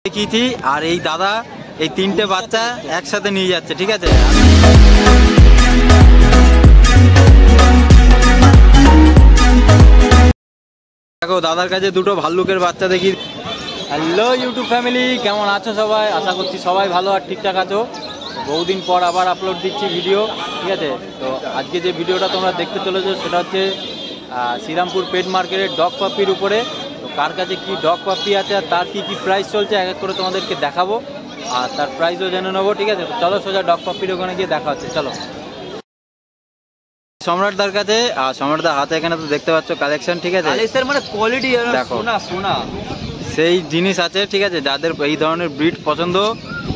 দেখিয়েছি আর এই দাদা এই তিনটে বাচ্চা একসাথে নিয়ে যাচ্ছে, ঠিক আছে। দেখো দাদার কাছে দুটো ভাল্লুকের বাচ্চা দেখি। হ্যালো ইউটিউব ফ্যামিলি, কেমন আছো সবাই? আশা করছি সবাই ভালো আর ঠিকঠাক আছো। বহুদিন পর আবার আপলোড দিচ্ছি ভিডিও, ঠিক আছে। তো আজকে যে ভিডিওটা তোমরা দেখতে চলেছো সেটা হচ্ছে শ্রীরামপুর পেট মার্কেটের ডগ পাপ্পির উপরে। তো কার কাছে কি ডগ পাপ্পি আছে আর তার কি কি প্রাইস চলছে এক এক করে তোমাদেরকে দেখাবো আর তার প্রাইসও জেনে নেবো, ঠিক আছে। চলো সোজা ডগ পাপ্পির ওখানে গিয়ে দেখা হচ্ছে, চলো। সম্রাটদার কাছে, আর সম্রাটদার হাতে এখানে তো দেখতে পাচ্ছ কালেকশন, ঠিক আছে। মানে কোয়ালিটি দেখো, সোনা সেই জিনিস আছে, ঠিক আছে। যাদের এই ধরনের ব্রিড পছন্দ,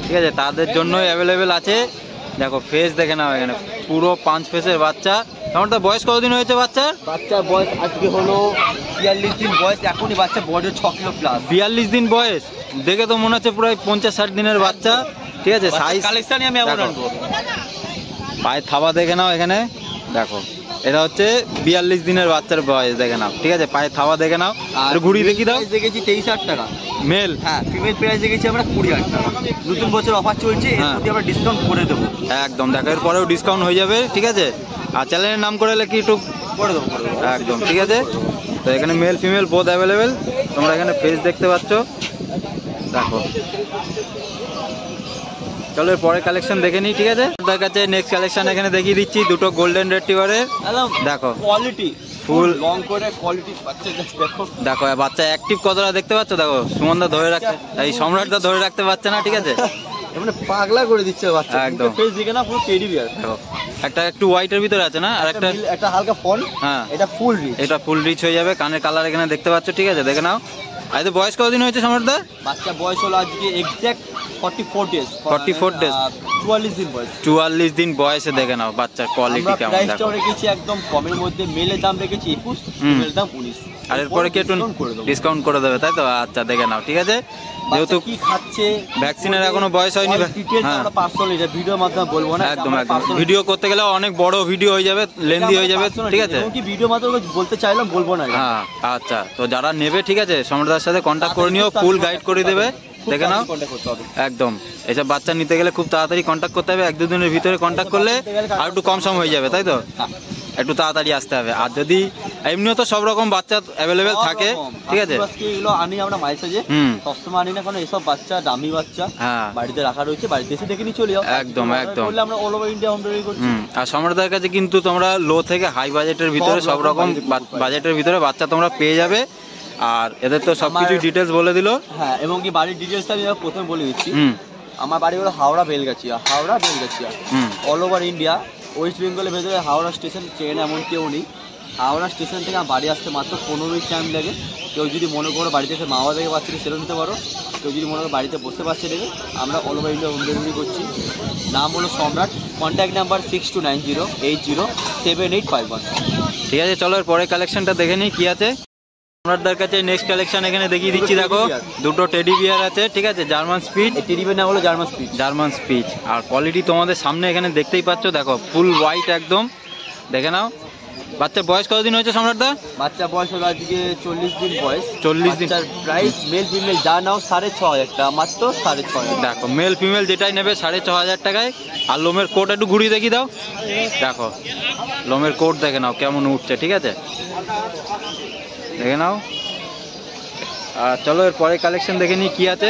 ঠিক আছে, তাদের জন্যই অ্যাভেলেবেল আছে। দেখো ফেস দেখে নাও, এখানে পুরো 5 ফেসের বাচ্চা। সম্রাটদার বয়স কতদিন হয়েছে বাচ্চার? বাচ্চার বয়স আজকে হলো 42 দিন বয়স। এখনই বাচ্চা বডি 6 কিলো প্লাস। 42 দিন বয়স, দেখে তো মনে হচ্ছে প্রায় 50-60 দিনের বাচ্চা, ঠিক আছে। সাইজ কালেকশনই আমি এমন আনবো। পায়ে থাবা দেখে নাও এখানে, দেখো এটা হচ্ছে 42 দিনের বাচ্চার বয়স, দেখে নাও, ঠিক আছে। পায়ে থাবা দেখে নাও। আর ঘুড়ি দেখি দাও। দেখেছি 23,000 টাকা মেল। হ্যাঁ, ফিমেল প্রাইস দেখেছি আমরা 20,000 টাকা। নতুন বছর অফার চলছে, এর মধ্যে আমরা ডিসকাউন্ট করে দেবো একদম। দেখো এর পরেও ডিসকাউন্ট হয়ে যাবে, ঠিক আছে। আর চ্যানেলের নাম করে এলে কি একটু করে দেবো একদম, ঠিক আছে। তো এখানে মেল ফিমেল বোথ অ্যাভেলেবেল। তোমরা এখানে ফেস দেখতে পাচ্ছ, দেখো। চলো এর পরের কালেকশন দেখে নিই, ঠিক আছে। তার কাছে নেক্সট কালেকশন এখানে দেখিয়ে দিচ্ছি, দুটো গোল্ডেন রিট্রিভারের। দেখো কোয়ালিটি ফুল লং করে কোয়ালিটি বাচ্চা, দেখো দেখো বাচ্চা অ্যাক্টিভ কতটা দেখতে পাচ্ছ। দেখো সুমনদা ধরে রাখতে, এই সম্রাটদা ধরে রাখতে পারছে না, ঠিক আছে। মানে পাগলা করে দিচ্ছে বাচ্চা একদম। ফেস দিকে না পুরো টেডি বিয়ার। দেখো একটা একটু হোয়াইটের ভিতরে আছে না, আর একটা হালকা ফন। হ্যাঁ, এটা ফুল রিচ, এটা ফুল রিচ হয়ে যাবে। কানের কালার এখানে দেখতে পাচ্ছ, ঠিক আছে, দেখে নাও। আর তো বয়স কতদিন হয়েছে সম্রাটদা? বাচ্চা বয়স হলো আজকে এক্সাক্ট 44 ডেজ। 44 ডেজ, 44 দিন বয়স। 44 দিন বয়সে দেখে নাও বাচ্চার কোয়ালিটি কেমন। দেখো প্রাইসটাও রেখেছি একদম কমের মধ্যে। মেলের দাম রেখেছি 21, ফিমেলের দাম 19। আর এরপরে কি একটু ডিসকাউন্ট করে দেবে, তাই তো? আচ্ছা দেখে নাও, ঠিক আছে। যেহেতু কি খাচ্ছে, ভ্যাকসিনের এখনো বয়স হয়নি, আমরা পার্সোনাল এটা ভিডিওর মাধ্যমে বলবো না। একদম একদম। ভিডিও করতে গেলে অনেক বড় ভিডিও হয়ে যাবে, লেন্দি হয়ে যাবে, ঠিক আছে। কি ভিডিও মাধ্যমে বলতে চাইলাম, বলবো না। হ্যাঁ আচ্ছা। তো যারা নেবে, ঠিক আছে, সম্রাটদার সাথে কন্ট্যাক্ট করে নিও, ফুল গাইড করে দেবে, দেখে নাও একদম। এসব বাচ্চা নিতে গেলে খুব তাড়াতাড়ি কন্ট্যাক্ট করতে হবে। 1-2 দিনের ভিতরে কন্ট্যাক্ট করলে আর একটু কম সম হয়ে যাবে, তাই তো? একটু তাড়াতাড়ি আসতে হবে। আর যদি এমনিও তো সব রকম বাচ্চা অ্যাভেলেবেল থাকে, ঠিক আছে। এগুলো আনি আমরা মাইসেজে, সবসময় আনি না, কারণ এসব বাচ্চা দামি বাচ্চা বাড়িতে রাখা রয়েছে, বাড়িতে এসে দেখে নিয়ে চলে যাও। একদম একদম। আমরা all over India home delivery করছি। আর সম্রাটদার কাছে কিন্তু তোমরা লো থেকে হাই বাজেটের ভিতরে সব রকম বাজেটের ভিতরে বাচ্চা তোমরা পেয়ে যাবে। আর এদের তো সবকিছু ডিটেলস বলে দিল। হ্যাঁ, এবং কি বাড়ির ডিটেলসটা আমি প্রথমে বলে দিচ্ছি। আমার বাড়ি হলো Howrah Belgachia. All over India, west বেঙ্গলের ভেতরে হাওড়া স্টেশন ট্রেন এমন কেউ নেই। হাওড়া স্টেশন থেকে আমার বাড়ি আসতে মাত্র 15 মিনিট টাইম লাগে। কেউ যদি মনে করো বাড়িতে এসে মা বাবা থেকে বাচ্চাকে সেরে নিতে পারো, কেউ যদি মনে করো বাড়িতে বসতে পারছে দেবে। আমরা all over India home delivery করছি। নাম হলো সম্রাট, কন্ট্যাক্ট নাম্বার 6290807851। ঠিক আছে, চলো এর পরে কালেকশনটা দেখে নিই কি আছে সম্রাটদার কাছে। নেক্সট কালেকশন এখানে দেখিয়ে দিচ্ছি, দেখো দুটো টেডি বিয়ার আছে, ঠিক আছে, জার্মান স্পিচ। টেডি বিয়ার নাম হলো জার্মান স্পিচ। আর কোয়ালিটি তোমাদের সামনে এখানে দেখতেই পাচ্ছ, দেখো ফুল হোয়াইট একদম, দেখে নাও। বাচ্চার বয়স কতদিন হয়েছে সম্রাটদা? বাচ্চা বয়স হলো আজকে 40 দিন বয়স। 40 দিন। প্রাইস মেল ফিমেল যা নাও 6,500 টাকা, মাত্র 6,500। দেখো মেল ফিমেল যেটাই নেবে 6,500 টাকায়। আর লোমের কোট একটু ঘুরিয়ে দেখি দাও, দেখো লোমের কোট দেখে নাও কেমন উঠছে, ঠিক আছে, দেখে নাও। আর চলো এর পরে কালেকশন দেখে নিই কি আছে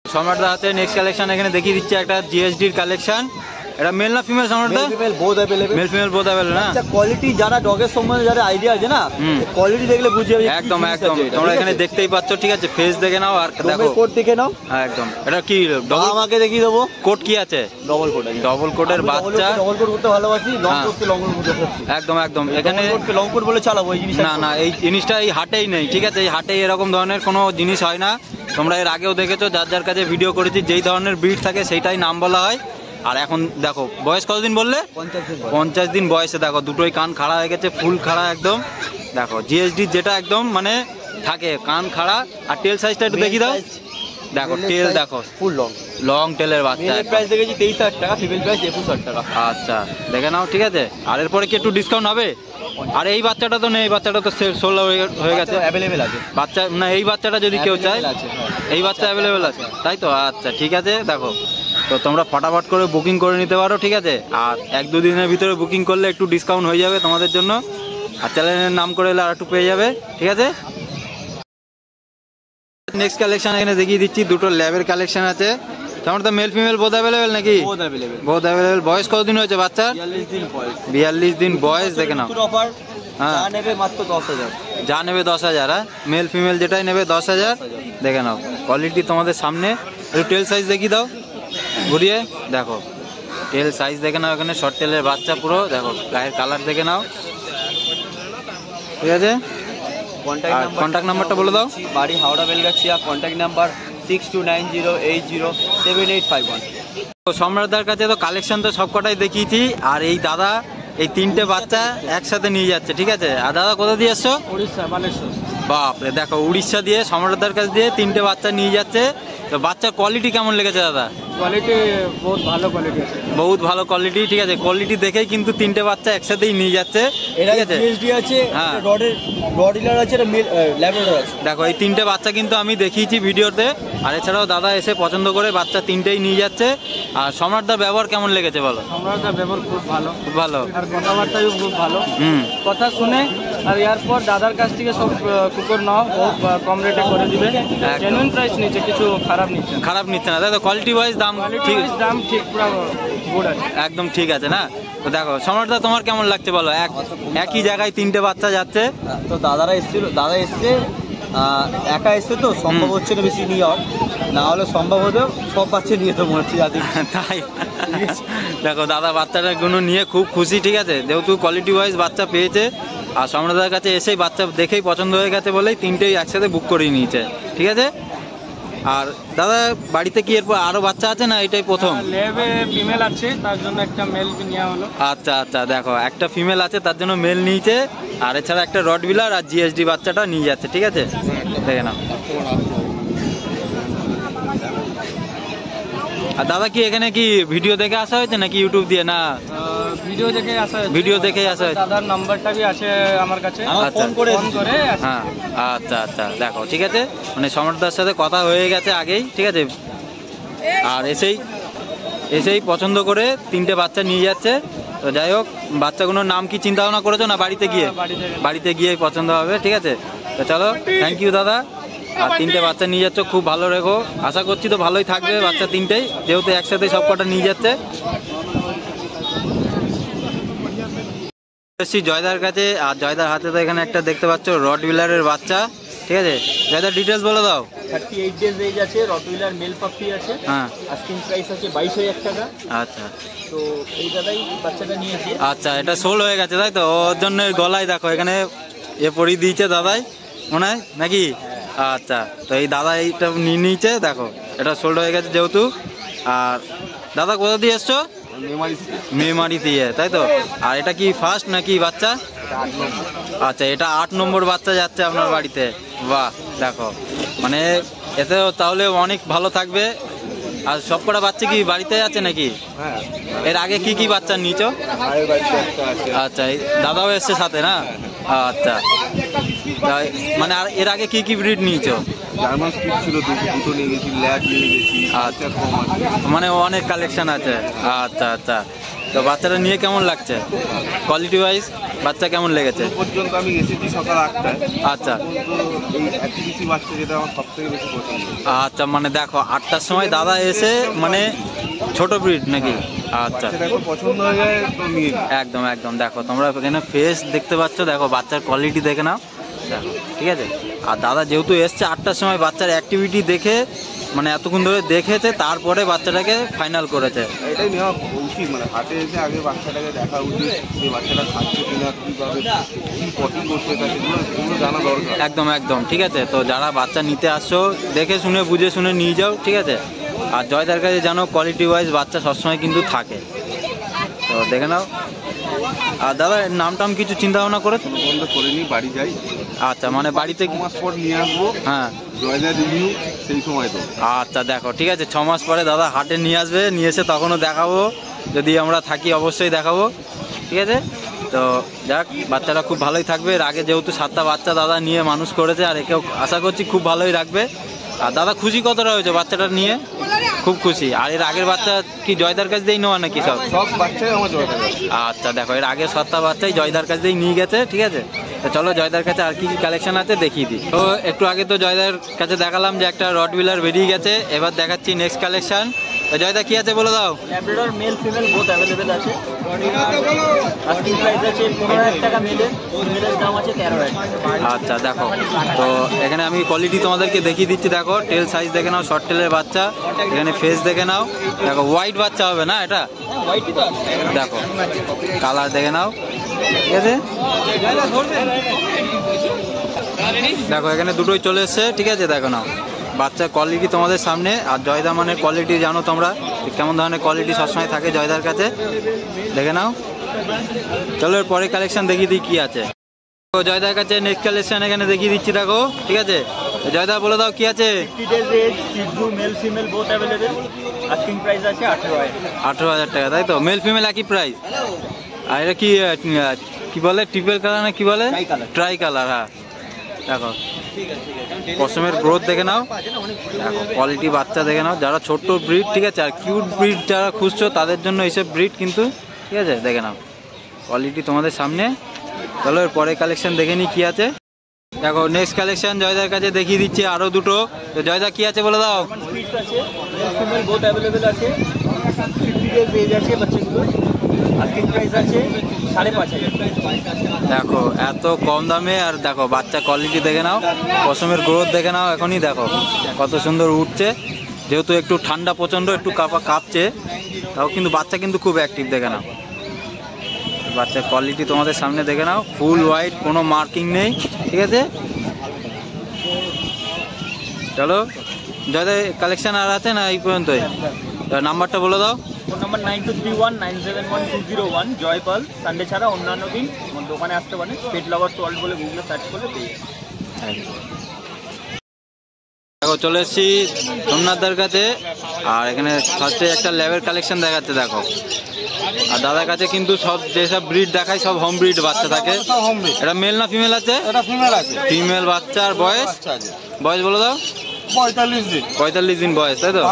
সম্রাটদার হাতে। নেক্সট কালেকশন এখানে দেখিয়ে দিচ্ছে একটা জিএসডির কালেকশন। এটা মেল না ফিমেল সম্রাটদা? Male female both available. Male female both available না? আচ্ছা, কোয়ালিটি যারা ডগের সম্বন্ধে যারা আইডিয়া আছে না, কোয়ালিটি দেখলে বুঝে যাবে। একদম একদম। তোমরা এখানে দেখতেই পাচ্ছ, ঠিক আছে, ফেস দেখে নাও আর দেখো কোট দেখে নাও। একদম। এটা কি ডবল? আমাকে দেখিয়ে দেবো কোট কি আছে? ডবল কোট আছে। ডবল কোটের বাচ্চা। ডবল কোট করতে ভালোবাসি, লং কোটকে লং কোট করতে। একদম একদম। এখানে লং কোট বলে চালাবো এই জিনিস না, এই জিনিসটা এই হাটেই নেই, ঠিক আছে। এই হাটে এরকম ধরনের কোনো জিনিস হয় না। তোমরা এর আগেও দেখেছো, যার যার কাছে ভিডিও করেছি যেই ধরনের ব্রিড থাকে সেইটাই নাম বলা হয়। আর এখন দেখো বয়স কতদিন বললে? 50 দিন বয়সে দেখো দুটোই কান খাড়া হয়ে গেছে, ফুল খাড়া একদম। দেখো জিএসডি যেটা একদম মানে থাকে, কান খাড়া। আর টেল সাইজটা একটু দেখি দাও, দেখো টেল দেখো ফুল লং টেলের বাচ্চা। মেল প্রাইস দেখেছি 23,000 টাকা, ফিমেল প্রাইস 21,000 টাকা। আচ্ছা দেখে নাও, ঠিক আছে। আর এরপরে কি একটু ডিসকাউন্ট হবে? আর এই বাচ্চাটা তো নেই, এই বাচ্চাটা তো সোল হয়ে গেছে, অ্যাভেলেবেল আছে বাচ্চা না, এই বাচ্চাটা যদি কেউ চায় আছে, এই বাচ্চা অ্যাভেলেবেল আছে, তাই তো? আচ্ছা ঠিক আছে, দেখো তো তোমরা ফটাফট করে বুকিং করে নিতে পারো, ঠিক আছে? আর 1-2 দিনের ভিতরে বুকিং করলে একটু ডিসকাউন্ট হয়ে যাবে তোমাদের জন্য, আর চ্যানেলের নাম করে এলে আর একটু পেয়ে যাবে, ঠিক আছে? নেক্সট কালেকশন এখানে দেখিয়ে দিচ্ছি, দুটো ল্যাবের কালেকশন আছে। তোমার তো মেল ফিমেল বোথ অ্যাভেলেবেল নাকি? Both available. বয়স কতদিন হয়েছে বাচ্চা? 42 দিন বয়স। দেখে নাও, হ্যাঁ যা নেবে মাত্র 10,000, যা নেবে 10,000, হ্যাঁ মেল ফিমেল যেটাই নেবে 10,000। দেখে নাও কোয়ালিটি তোমাদের সামনে। একটু টেল সাইজ দেখিয়ে দাও ঘুরিয়ে, দেখো টেল সাইজ দেখে নাও, এখানে শর্ট টেলের বাচ্চা পুরো, দেখো গায়ের কালার দেখে নাও, ঠিক আছে? কন্ট্যাক্ট নাম্বারটা বলে দাও। বাড়ি হাওড়া বেলগাছিয়া, কন্ট্যাক্ট নাম্বার 6290807851। তো সম্রাটদার কাছে তো কালেকশন তো সব কটাই দেখিয়েছি, আর এই দাদা এই 3টে বাচ্চা একসাথে নিয়ে যাচ্ছে, ঠিক আছে? আর দাদা কোথা দিয়ে এসছো? উড়িষ্যা, বালেশ্বর। বাপরে, দেখো উড়িষ্যা দিয়ে সম্রাটদার কাছ দিয়ে 3টে বাচ্চা নিয়ে যাচ্ছে। তো বাচ্চার কোয়ালিটি কেমন লেগেছে দাদা? কোয়ালিটি বহুত ভালো কোয়ালিটি আছে, বহুত ভালো কোয়ালিটি, ঠিক আছে? কোয়ালিটি দেখেই কিন্তু 3টে বাচ্চা একসাথেই নিয়ে যাচ্ছে, ঠিক আছে? জিএসডি আছে, হ্যাঁ রডিলার আছে, ল্যাবরেটর আছে। দেখো এই 3টে বাচ্চা কিন্তু আমি দেখিয়েছি ভিডিওতে, আর এছাড়াও দাদা এসে পছন্দ করে বাচ্চা 3টেই নিয়ে যাচ্ছে। আর সম্রাটদার ব্যবহার কেমন লেগেছে বলো? সম্রাটদার ব্যবহার খুব ভালো, খুব ভালো, আর কথাবার্তাও খুব ভালো। কথা শুনে আর এরপর দাদার কাছ থেকে সব কুকুর নাও, বহুত কম রেটে করে দিবে, জেনুইন প্রাইস নিচ্ছে, কিছু খারাপ নিচ্ছে না, তাই তো? কোয়ালিটি ওয়াইজ দাম ঠিক, পুরো গুড আছে, একদম ঠিক আছে না? তো দেখো সম্রাটদা তোমার কেমন লাগছে বলো? একই জায়গায় 3টে বাচ্চা যাচ্ছে। তো দাদা এসছে, একা এসছে, তো সম্ভব হচ্ছে না বেশি নিয়ে, না হলে সম্ভব হতো সব বাচ্চা নিয়ে তো মনে হচ্ছে তাই। দেখো দাদা বাচ্চাটা গুলো নিয়ে খুব খুশি, ঠিক আছে? যেহেতু কোয়ালিটি ওয়াইজ বাচ্চা পেয়েছে, আর সম্রাটদার কাছে এসেই বাচ্চা দেখেই পছন্দ হয়ে গেছে বলেই 3টেই একসাথে বুক করিয়ে নিয়েছে, ঠিক আছে? আর দাদা বাড়িতে কি এরপর আরো বাচ্চা আছে না এটাই প্রথম? লেবে ফিমেল আছে, তার জন্য একটা মেল নেওয়া হলো। আচ্ছা আচ্ছা, দেখো একটা ফিমেল আছে তার জন্য মেল নিয়েছে, আর এছাড়া একটা রডভিলার আর জিএসডি বাচ্চাটা নিয়ে যাচ্ছে, ঠিক আছে? দেখে নাও। আর দাদা কি এখানে কি ভিডিও দেখে আসা হয়েছে নাকি ইউটিউব দিয়ে? না, ভিডিও দেখে আসা হয়েছে। ভিডিও দেখে আসা হয়েছে। দাদার নাম্বারটা भी আছে আমার কাছে, ফোন করে হ্যাঁ। আচ্ছা আচ্ছা, দেখো ঠিক আছে, মানে সম্রাটদার সাথে কথা হয়ে গেছে আগেই, ঠিক আছে? আর এসেই পছন্দ করে 3টে বাচ্চা নিয়ে যাচ্ছে। তো যাই হোক, বাচ্চাগুলোর নাম কি চিন্তা ভাবনা করেছো না বাড়িতে গিয়ে পছন্দ হবে, ঠিক আছে? তো চলো, থ্যাংক ইউ দাদা। আর 3টে বাচ্চা নিয়ে যাচ্ছ, খুব ভালো রেখো, আশা করছি তো ভালোই থাকবে বাচ্চা 3টেই, যেহেতু একসাথে সব কটা নিয়ে যাচ্ছে। জয়দার কাছে, আর জয়দার হাতে তো এখানে একটা দেখতে পাচ্ছ রডভিলারের বাচ্চা, ঠিক আছে? জয়দার ডিটেলস বলে দাও। 38 ডেজ এজ আছে, রডভিলার মেল পাপি আছে, হ্যাঁ, আস্কিং প্রাইস আছে 22,000 টাকা। আচ্ছা, তো এই দাদাই বাচ্চাটা নিয়েছে। আচ্ছা, এটা সোল হয়ে গেছে তাই তো? ওর জন্য গলায় দেখো এখানে পরিয়ে দিয়েছে দাদাই মনে হয় নাকি? আচ্ছা, তো এই দাদা এইটা নিয়ে নিয়েছে, দেখো এটা সোল্ড হয়ে গেছে যেহেতু। আর দাদা কোথা দিয়ে এসছো? মেমারি দিয়ে, তাই তো? আর এটা কি ফার্স্ট নাকি বাচ্চা? আচ্ছা, এটা 8 নম্বর বাচ্চা যাচ্ছে আপনার বাড়িতে। বাহ, দেখো মানে এতে তাহলে অনেক ভালো থাকবে। আর সব কটা বাচ্চা কি বাড়িতে আছে নাকি? এর আগে কি বাচ্চা নিয়েছো? আচ্ছা, দাদাও এসছে সাথে না? আচ্ছা, মানে আর এর আগে কি ব্রিড নিয়েছো? জার্মান স্পিড ছিল, দুটো নিয়ে গেছি, ল্যাব নিয়ে গেছি। আচ্ছা, মানে অনেক কালেকশন আছে। আচ্ছা আচ্ছা, তো বাচ্চাটা নিয়ে কেমন লাগছে? কোয়ালিটি ওয়াইজ বাচ্চা কেমন লেগেছে? পর্যন্ত আমি এসেছি সকাল 8টায়। আচ্ছা, এই অ্যাক্টিভিটি বাচ্চা যেটা আমার সবথেকে বেশি পছন্দ। আচ্ছা, মানে দেখো 8টার সময় দাদা এসে, মানে ছোট ব্রিড নাকি? আচ্ছা, দেখো পছন্দ হয়ে যায় তো নিয়ে। একদম একদম, দেখো তোমরা এখানে ফেস দেখতে পাচ্ছ, দেখো বাচ্চার কোয়ালিটি দেখে নাও, দেখো ঠিক আছে? আর দাদা যেহেতু এসছে 8টার সময়, বাচ্চার অ্যাক্টিভিটি দেখে, মানে এতক্ষণ ধরে দেখেছে, তারপরে বাচ্চাটাকে ফাইনাল করেছে। এটাই নেওয়া উচিত, মানে হাটে এসে আগে বাচ্চাটাকে দেখা উচিত, যে বাচ্চাটা খাচ্ছে কিনা, কীভাবে কী পছন্দ করছে, সেগুলো জানা দরকার। একদম একদম, ঠিক আছে? তো যারা বাচ্চা নিতে আসছো, দেখে শুনে বুঝে শুনে নিয়ে যাও, ঠিক আছে? আর জয়দার কাছে জানো কোয়ালিটি ওয়াইজ বাচ্চা সবসময় কিন্তু থাকে, তো দেখে নাও। আর দাদা নাম কিছু চিন্তা ভাবনা করে বন্ধ করিনি, বাড়ি যাই। আচ্ছা, মানে বাড়িতে 6 মাস পর নিয়ে আসবো। হ্যাঁ, জয়দার রিভিউ সেই সময় তো। আচ্ছা, দেখো ঠিক আছে, 6 মাস পরে দাদা হাটে নিয়ে আসবে, নিয়ে এসে তখনও দেখাবো, যদি আমরা থাকি অবশ্যই দেখাবো, ঠিক আছে? তো যাক, বাচ্চাটা খুব ভালোই থাকবে। এর আগে যেহেতু 7টা বাচ্চা দাদা নিয়ে মানুষ করেছে, আর একেও আশা করছি খুব ভালোই রাখবে। আর দাদা খুশি কতটা হয়েছে বাচ্চাটা নিয়ে? খুব খুশি। আর এর আগের বাচ্চা কি জয়দার কাছ দিয়েই নেওয়া নাকি সব? সব বাচ্চাই আমার জয়দার। আচ্ছা দেখো, এর আগের 7টা বাচ্চাই জয়দার কাছ দিয়েই নিয়ে গেছে, ঠিক আছে। তো চলো জয়দার কাছে আর কি কি কালেকশন আছে দেখিয়ে দিই। তো একটু আগে তো জয়দার কাছে দেখালাম যে একটা রটভিলার বেরিয়ে গেছে, এবার দেখাচ্ছি নেক্সট কালেকশন। তো জয়দা কি আছে বলে দাও? Labrador mail female both available আছে। আস্কিং প্রাইস আছে 15,000 টাকা মেলের, ফিমেলের দাম আছে 13,000। আচ্ছা দেখো, তো এখানে আমি কোয়ালিটি তোমাদেরকে দেখিয়ে দিচ্ছি। দেখো টেল সাইজ দেখে নাও, শর্ট টেলের বাচ্চা। এখানে ফেস দেখে নাও, দেখো হোয়াইট বাচ্চা হবে না এটা? দেখো কালার দেখে নাও, ঠিক আছে। দেখো এখানে দুটোই চলে এসছে, ঠিক আছে। দেখো নাও বাচ্চার কোয়ালিটি তোমাদের সামনে। আর জয়দা মানে কোয়ালিটি জানো তোমরা কেমন ধরনের কোয়ালিটি সবসময় থাকে জয়দার কাছে, দেখে নাও। চলো এর পরে কালেকশন দেখিয়ে দিই কি আছে। তো জয়দার কাছে নেক্সট কালেকশন এখানে দেখিয়ে দিচ্ছি, দেখো, ঠিক আছে। জয়দা বলে দাও কি আছে? 50 days এজ, শিজু male female both available. Asking price আছে 18,000 টাকা, তাই তো? মেল ফিমেল একই প্রাইস। আর এটা কি কি বলে, ট্রিপল কালার না কি বলে? Tricolour. হ্যাঁ দেখো পশমের গ্রোথ দেখে নাও, দেখো কোয়ালিটি বাচ্চা দেখে নাও। যারা ছোট্ট ব্রিড, ঠিক আছে, আর কিউট ব্রিড যারা খুঁজছো তাদের জন্য এইসব ব্রিড কিন্তু, ঠিক আছে। দেখে নাও কোয়ালিটি তোমাদের সামনে। চলো এর পরে কালেকশন দেখে নিই কি আছে। দেখো নেক্সট কালেকশন জয়দার কাছে দেখিয়ে দিচ্ছি আরো দুটো। তো জয়দা কি আছে বলে দাও? ফিমেল বোথ অ্যাভেলেবেল আছে। 50 days এজ আছে বাচ্চাগুলো। আস্কিং প্রাইস আছে 5,500। দেখো এত কম দামে, আর দেখো বাচ্চা কোয়ালিটি দেখে নাও, পশমের গ্রোথ দেখে নাও। এখনই দেখো কত সুন্দর উঠছে, যেহেতু একটু ঠান্ডা প্রচণ্ড, একটু কাঁপছে, তাও কিন্তু বাচ্চা কিন্তু খুব অ্যাক্টিভ, দেখে নাও। বাচ্চার কোয়ালিটি তোমাদের সামনে দেখে নাও, ফুল হোয়াইট, কোনো মার্কিং নেই, ঠিক আছে। চলো জয়দা কালেকশন আর আছে না এই পর্যন্তই? নাম্বারটা বলে দাও। Phone number 9231971201। জয়পাল। সানডে ছাড়া অন্যান্য দিন আমার দোকানে আসতে পারেন। পেট লাভার্স ওয়ার্ল্ড বলে গুগলে সার্চ করলে পেয়ে যাবেন। দেখো চলে এসেছি সোমনাথদার কাছে, আর এখানে ফার্স্টে একটা ল্যাবের কালেকশন দেখাচ্ছে। দেখো আর দাদার কাছে কিন্তু সব যেসব ব্রিড দেখায় সব হোম ব্রিড বাচ্চা থাকে। এটা মেল না ফিমেল আছে? এটা ফিমেল আছে। ফিমেল বাচ্চার বয়স বলে দাও। 45 দিন। 45 দিন বয়স, তাই তো?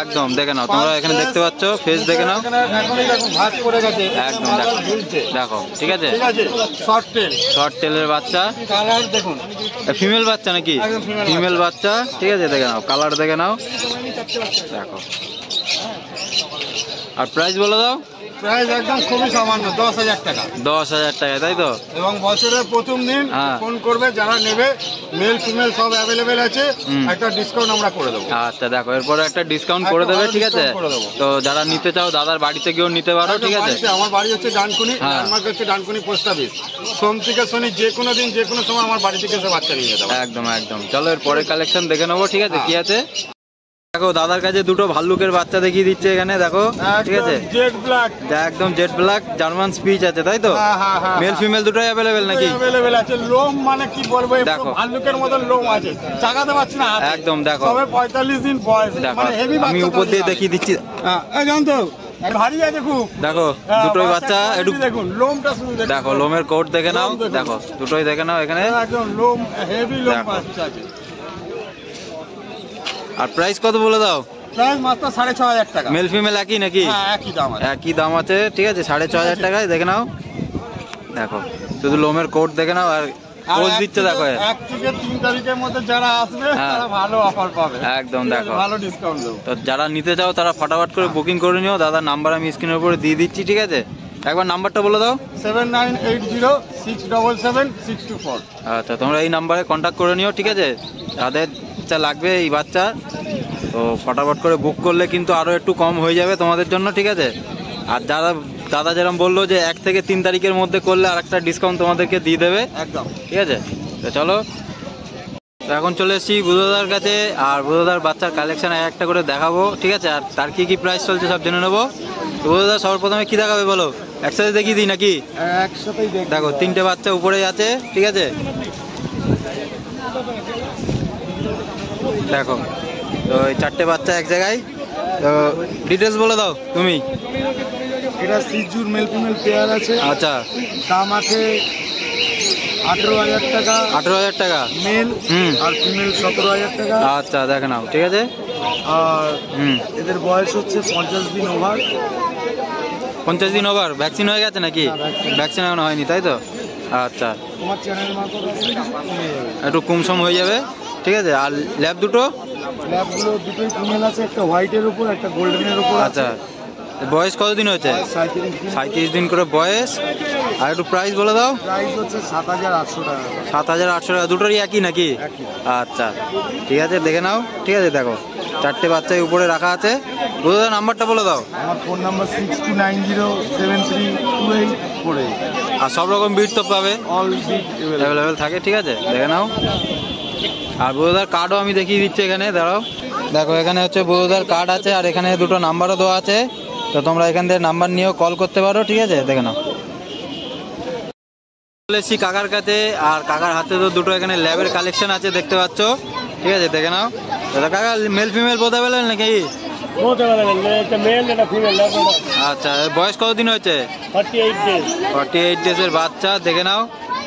একদম দেখে নাও, তোমরা এখানে দেখতে পাচ্ছ, ফেস দেখে নাও একদম। দেখো ঠিক আছে, শর্ট টেলের বাচ্চা, ফিমেল বাচ্চা নাকি? ফিমেল বাচ্চা, ঠিক আছে। দেখে নাও কালার দেখে নাও, দেখো। আর প্রাইস বলে দাও। প্রাইস একদম খুবই সামান্য, 10,000 টাকা। 10,000 টাকা, তাই তো? এবং বছরের প্রথম দিন ফোন করবে যারা নেবে, মেল ফিমেল সব অ্যাভেলেবেল আছে, একটা ডিসকাউন্ট আমরা করে দেবো। আচ্ছা দেখো এরপরে একটা ডিসকাউন্ট করে দেবে, ঠিক আছে। তো যারা নিতে চাও দাদার বাড়িতে গিয়েও নিতে পারো, ঠিক আছে। আমার বাড়ি হচ্ছে ডানকুনি, ল্যান্ডমার্ক হচ্ছে ডানকুনি পোস্ট অফিস। সোম থেকে শনি যে কোনো দিন যে কোনো সময় আমার বাড়ি থেকে এসে বাচ্চা নিয়ে যেতে পারো। একদম একদম। চলো এর পরের কালেকশন দেখে নেবো, ঠিক আছে। কি আছে দেখো, দাদার কাছে দুটো ভাল্লুকের বাচ্চা দেখিয়ে দিচ্ছে এখানে, দেখো, ঠিক আছে। জেড ব্ল্যাক, একদম জেড ব্ল্যাক জার্মান স্পিচ আছে, তাই তো? মেল ফিমেল দুটোই অ্যাভেলেবেল নাকি? অ্যাভেলেবেল আছে। লোম মানে কি বলবো, দেখো ভাল্লুকের মতন লোম আছে, চাগাতে পারছি না একদম। দেখো তবে 45 দিন বয়স, মানে হেভি বাচ্চা। আমি উপর দিয়ে দেখিয়ে দিচ্ছি, এই জানতো ভারী আছে খুব। দেখো দুটোই বাচ্চা, একটু দেখুন লোমটা শুধু দেখো, লোমের কোট দেখে নাও, দেখো দুটোই দেখে নাও এখানে, একদম লোম হেভি লোম বাচ্চা আছে। আর প্রাইস কত বলে দাও? প্রাইস মাত্র 6,500 টাকা। মেল ফিমেল একই নাকি? একই দাম আছে, একই দাম আছে, ঠিক আছে। 6,500 টাকায় দেখে নাও, দেখো শুধু লোমের কোট দেখে নাও। আর পোজ দিচ্ছে দেখো, 1 থেকে 3 তারিখের মধ্যে যারা আসবে তারা ভালো অফার পাবে, একদম। দেখো ভালো ডিসকাউন্ট দেবো। তো যারা নিতে চাও তারা ফটাফট করে বুকিং করে নিও। দাদার নাম্বার আমি স্ক্রিনের উপরে দিয়ে দিচ্ছি, ঠিক আছে। একবার নাম্বারটা বলে দাও। 7980677624। আচ্ছা তোমরা এই নাম্বারে কন্ট্যাক্ট করে নিও, ঠিক আছে। যাদের বাচ্চা লাগবে এই বাচ্চা, তো ফটাফট করে বুক করলে কিন্তু আরও একটু কম হয়ে যাবে তোমাদের জন্য, ঠিক আছে। আর দাদা যেরকম বললো যে 1 থেকে 3 তারিখের মধ্যে করলে আর একটা ডিসকাউন্ট তোমাদেরকে দিয়ে দেবে, একদম, ঠিক আছে। তো চলো এখন চলে এসেছি বুধদার কাছে, আর বুধদার বাচ্চার কালেকশন একটা করে দেখাবো, ঠিক আছে। আর তার কি প্রাইস চলছে সব জেনে নেবো। বুধদা সবার প্রথমে কি দেখাবে বলো? একসাথে দেখিয়ে দিই নাকি? একসাথেই দেখো 3টে বাচ্চা উপরেই আছে, ঠিক আছে। দেখো তো এই 4টে বাচ্চা এক জায়গায়। তো ডিটেলস বলে দাও তুমি। এটা সিজুর মেল ফিমেল পেয়ার আছে। আচ্ছা, দাম আছে 18,000 টাকা। 18,000 টাকা মেল আর ফিমেল 17,000 টাকা। আচ্ছা, দেখে নাও, ঠিক আছে। আর এদের বয়স হচ্ছে 50 দিন ওভার। 50 দিন ওভার। ভ্যাকসিন হয়ে গেছে নাকি? ভ্যাকসিন এখনো হয়নি, তাই তো? আচ্ছা, তোমার চ্যানেল মারফত আসলে কিছু কমে যাবে, একটু কমসম হয়ে যাবে, ঠিক আছে। আর ল্যাব দুটো? ল্যাবগুলো দুটোই ফিমেল আছে, একটা হোয়াইটের উপর একটা গোল্ডেনের উপর। আচ্ছা, বয়স কতদিন হয়েছে? 37 দিন করে বয়স। আর একটু প্রাইস বলে দাও। প্রাইস হচ্ছে 7,800 টাকা। 7,800 টাকা। দুটোরই একই নাকি? আচ্ছা, ঠিক আছে, দেখে নাও, ঠিক আছে। দেখো, 4টে বাচ্চাই উপরে রাখা আছে। বলে দাও, নাম্বারটা বলে দাও। আমার ফোন নাম্বার 6290732848। আর সব রকম বিট তো পাবে, অল বিগ অ্যাভেলেবেল থাকে, ঠিক আছে, দেখে নাও। আর বৌদার কার্ডও আমি দেখিয়ে দিচ্ছি এখানে, দাঁড়াও। দেখো, এখানে হচ্ছে বৌদার কার্ড আছে, আর এখানে দুটো নাম্বারও দেওয়া আছে, তো তোমরা এখান থেকে নাম্বার নিয়েও কল করতে পারো, ঠিক আছে, দেখে নাও। চলে এসেছি কাকার কাছে, আর কাকার হাতে তো দুটো এখানে ল্যাবের কালেকশন আছে, দেখতে পাচ্ছ, ঠিক আছে, দেখে নাও। দাদা, কাকা মেল ফিমেল বোধ অ্যাভেলেবেল নাকি? আচ্ছা, বয়স কতদিন হয়েছে? 48 ডেজের বাচ্চা, দেখে নাও।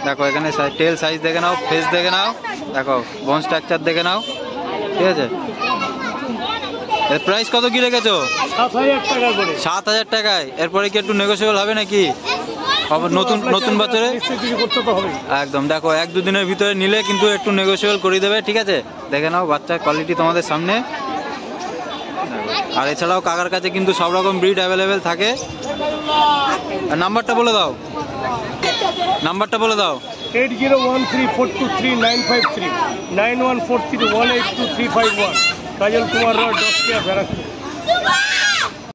দেখো, এখানে টেল সাইজ দেখে নাও, ফেস দেখে নাও, দেখো বোন স্ট্রাকচার দেখে নাও, ঠিক আছে। এর প্রাইস কত কি রেখেছো? 7,000 টাকা করে। 7,000 টাকায়। এরপরে কি একটু নেগোসিয়েবল হবে নাকি? নতুন বছরে একদম। দেখো, 1-2 দিনের ভিতরে নিলে কিন্তু একটু নেগোসিয়েবল করে দেবে, ঠিক আছে। দেখে নাও, বাচ্চার কোয়ালিটি তোমাদের সামনে। আর এছাড়াও কাকার কাছে কিন্তু সব রকম ব্রিড অ্যাভেলেবেল থাকে। আর নাম্বারটা বলে দাও, নাম্বারটা বলে দাও। 8013423953 9143182351। কাজল কুমার রোড, 10 ব্যারাকপুর।